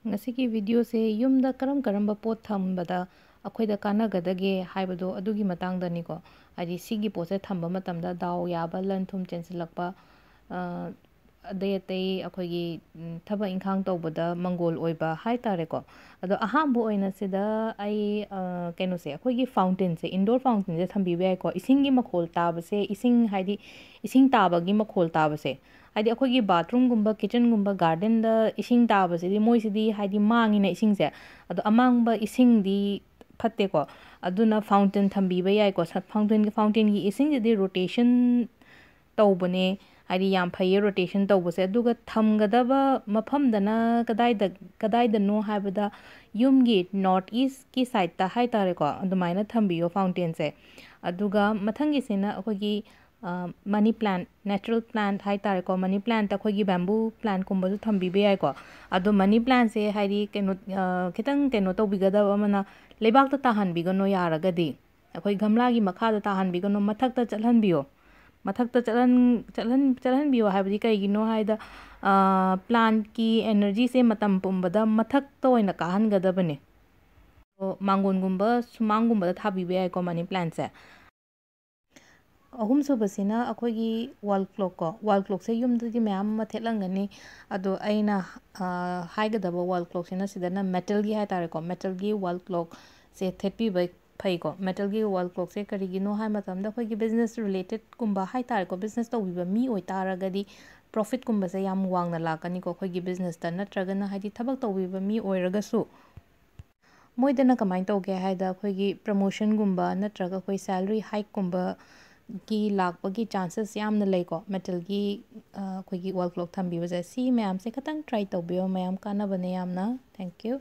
ngasi video se yumda karam karamba pot thambada akhoi kanagadaगे haibado adugi matang da ni ko adi sigi pot se thamba matamda daw yaba lan thum chensilakpa adai atai akhoi gi thaba inkhang tawbada mangol oiba hai tare ko ado ahambu oina sida ai keno se akhoi gi fountain se indoor fountain se thambi bai ko ising gi makhol taba se ising haidi ising taba gi makhol taba se haidi akhoi gi bathroom gumba kitchen gumba garden da ising taba se di moi sidi haidi mangi na ising se ado amangba ising di phatte ko aduna fountain thambi bai ai ko fountain gi ising di rotation tawbane haidi yam phaye rotation tawbase aduga thamgadaba mafamdana kadaida no haibada yumgi north east ki side ta hai tare ko adumaina thambiyo fountain se aduga mathangi sena akogi money plant natural plant hai tare ko money plant akogi bamboo plant kumba su thambi be ai ko adu money plant se haidi keno kitang keno tawbigadaba mana lebak ta tahan bigano yaragadi akoi gamla gi makha da tahan bigano mathak ta chalhan biyo mathakta chalan biyo haibadi kaigino haida plant ki energy se matam pumbada mathakta oina kahan gadabane mangon gumba sumang gumba thabi be ai ko money plant se ahum subasina akhoi gi wall clock se yumda di mayam ma thelangani ado aina haigadaba wall clock sina sidana metal gi hai tare ko metal gi wall clock se thepi bai phai ko metal gi wall clock se karigino hai matam da khoi gi business related kumba hai tar ko business to biba mi oi taragadi profit kumba se yam wangna lakani ko khoi gi business ta natragana haidi thabak to biba mi oiraga su moidana kamai toge haida khoi gi promotion gumba natraga khoi salary hike kumba ki lakpagi chances yamna lei ko metal gi khoi gi wall clock thambi baja si mayam se khatang try to biyo mayam kana bane yamna thank you